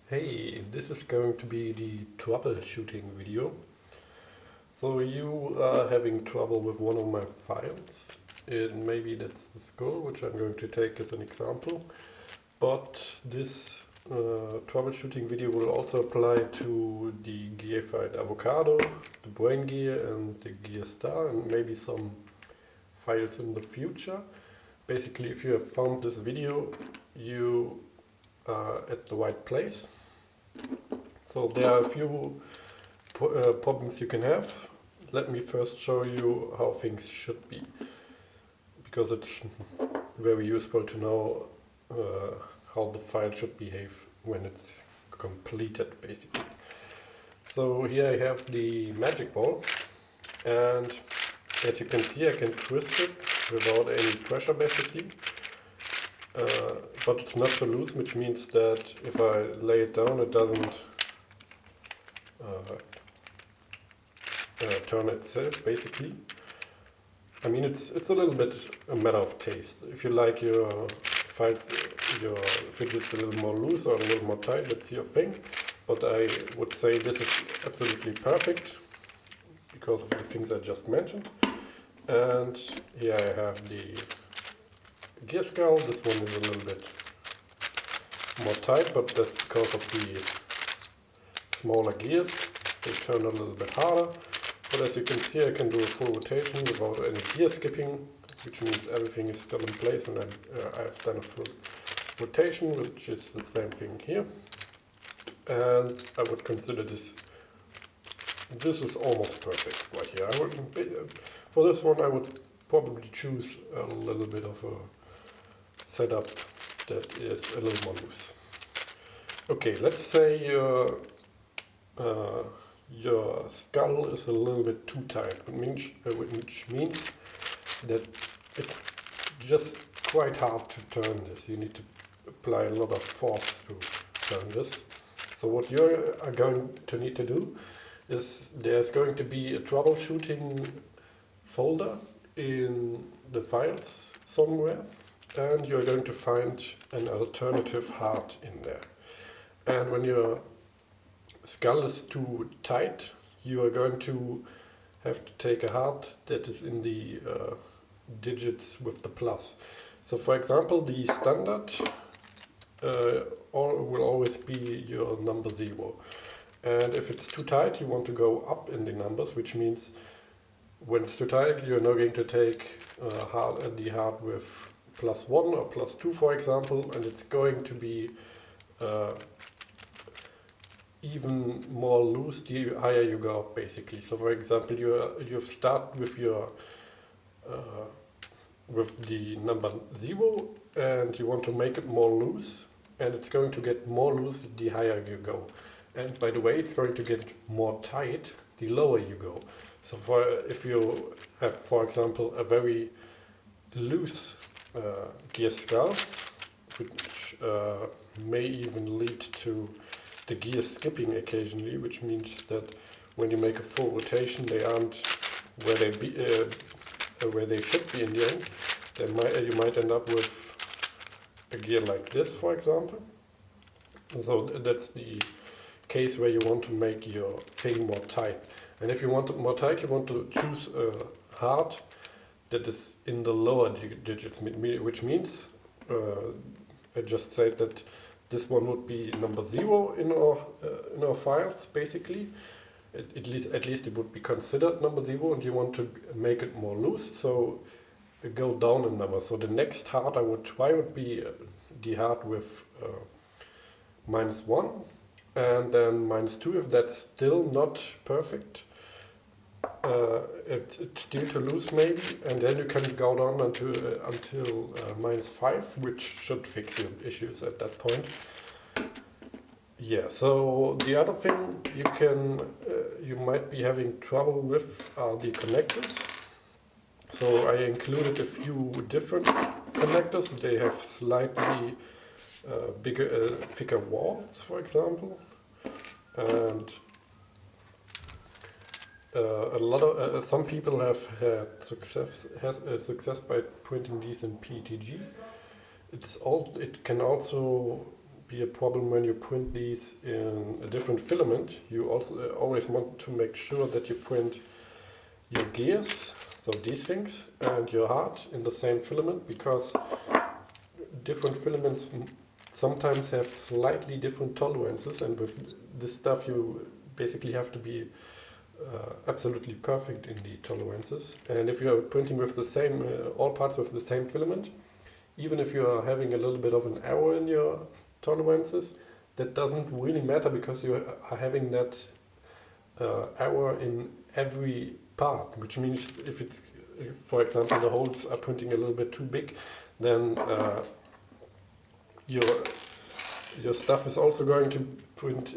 Hey, this is going to be the troubleshooting video. So you are having trouble with one of my files, and maybe that's the skull, which I'm going to take as an example. But this troubleshooting video will also apply to the gear file avocado, the brain gear, and the gear star, and maybe some files in the future. Basically, if you have found this video, you are at the right place. So there are a few problems you can have. Let me first show you how things should be, because it's very useful to know how the file should behave when it's completed, basically. So here I have the magic ball, and as you can see I can twist it without any pressure, basically. But it's not so loose, which means that if I lay it down it doesn't turn itself, basically. I mean, it's a little bit a matter of taste. If you like your files, your fidgets a little more loose or a little more tight, that's your thing. But I would say this is absolutely perfect because of the things I just mentioned. And here I have the gear skull. This one is a little bit more tight, but that's because of the smaller gears. They turn a little bit harder. But as you can see, I can do a full rotation without any gear skipping, which means everything is still in place when I've done a full rotation, which is the same thing here. And I would consider this is almost perfect right here. For this one I would probably choose a little bit of a setup that is a little more loose. Okay, let's say your skull is a little bit too tight, which means that it's just quite hard to turn this. You need to apply a lot of force to turn this. So what you are going to need to do is there's going to be a troubleshooting folder in the files somewhere, and you're going to find an alternative hard in there. And when your skull is too tight, you are going to have to take a hard that is in the digits with the plus. So for example, the standard will always be your number 0. And if it's too tight, you want to go up in the numbers, which means when it's too tight, you're now going to take the hard with +1 or +2, for example, and it's going to be even more loose the higher you go up, basically. So for example, you start with your with the number 0 and you want to make it more loose, and it's going to get more loose the higher you go. And by the way, it's going to get more tight the lower you go. So if you have, for example, a very loose gear skull, which may even lead to the gears skipping occasionally, which means that when you make a full rotation, they aren't where they should be in the end. You might end up with a gear like this, for example. So that's the case where you want to make your thing more tight. And if you want it more tight, you want to choose a hard that is in the lower digits, which means I just said that this one would be number 0 in our files, basically. At least it would be considered number 0, and you want to make it more loose, so go down in numbers. So the next hard I would try would be the hard with -1, and then -2 if that's still not perfect. It's still too loose maybe, and then you can go down until -5, which should fix your issues at that point. Yeah, so the other thing you might be having trouble with are the connectors. So I included a few different connectors. They have slightly thicker walls, for example, and some people have had success by printing these in PETG. It can also be a problem when you print these in a different filament. You also always want to make sure that you print your gears, so these things, and your heart in the same filament, because different filaments sometimes have slightly different tolerances, and with this stuff you basically have to be absolutely perfect in the tolerances. And if you are printing with the same, all parts with the same filament, even if you are having a little bit of an error in your tolerances, that doesn't really matter, because you are having that error in every part, which means if it's, for example, the holes are printing a little bit too big, then your stuff is also going to print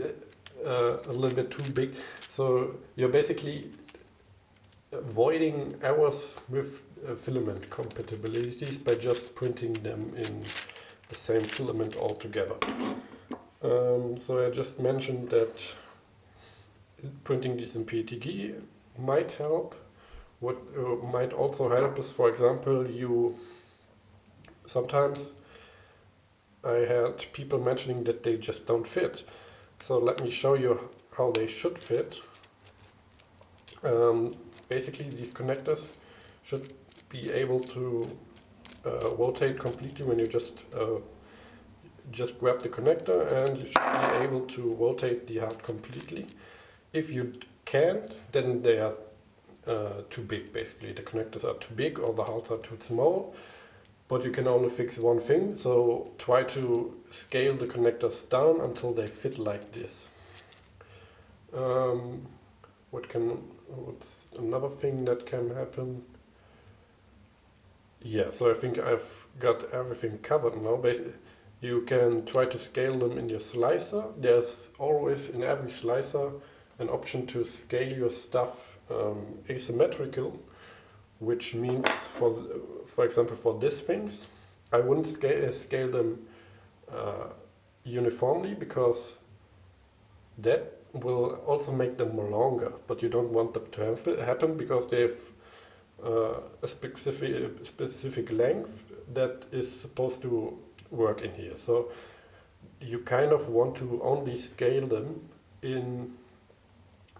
a little bit too big. So you're basically avoiding errors with filament compatibilities by just printing them in the same filament altogether. So I just mentioned that printing these in PETG might help. What might also help is, for example, sometimes I had people mentioning that they just don't fit. So let me show you how they should fit. Basically, these connectors should be able to rotate completely when you just grab the connector, and you should be able to rotate the heart completely. If you can't, then they are too big. Basically, the connectors are too big or the hearts are too small. But you can only fix one thing, so try to scale the connectors down until they fit like this. What's another thing that can happen? Yeah, so I think I've got everything covered now. Basically, you can try to scale them in your slicer. There's always in every slicer an option to scale your stuff asymmetrical, which means, for example, for these things, I wouldn't scale them uniformly, because that will also make them longer, but you don't want that to happen, because they have a specific length that is supposed to work in here. So you kind of want to only scale them in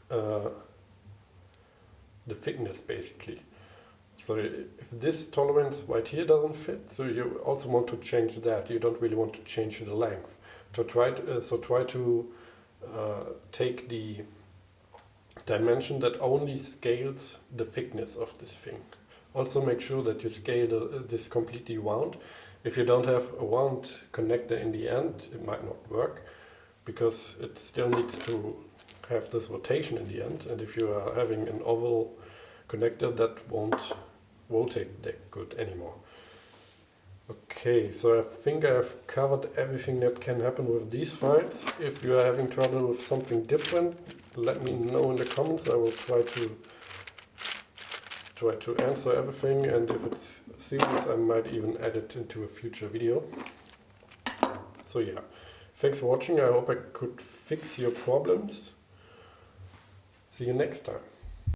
the thickness, basically. So if this tolerance right here doesn't fit, so you also want to change that. You don't really want to change the length. So try to take the dimension that only scales the thickness of this thing. Also make sure that you scale this completely round. If you don't have a round connector in the end, it might not work, because it still needs to have this rotation in the end. And if you are having an oval connector, that won't rotate that good anymore. Okay, so I think I've covered everything that can happen with these files. If you are having trouble with something different, let me know in the comments. I will try to answer everything, and if it's serious, I might even add it into a future video. So yeah, thanks for watching. I hope I could fix your problems. See you next time.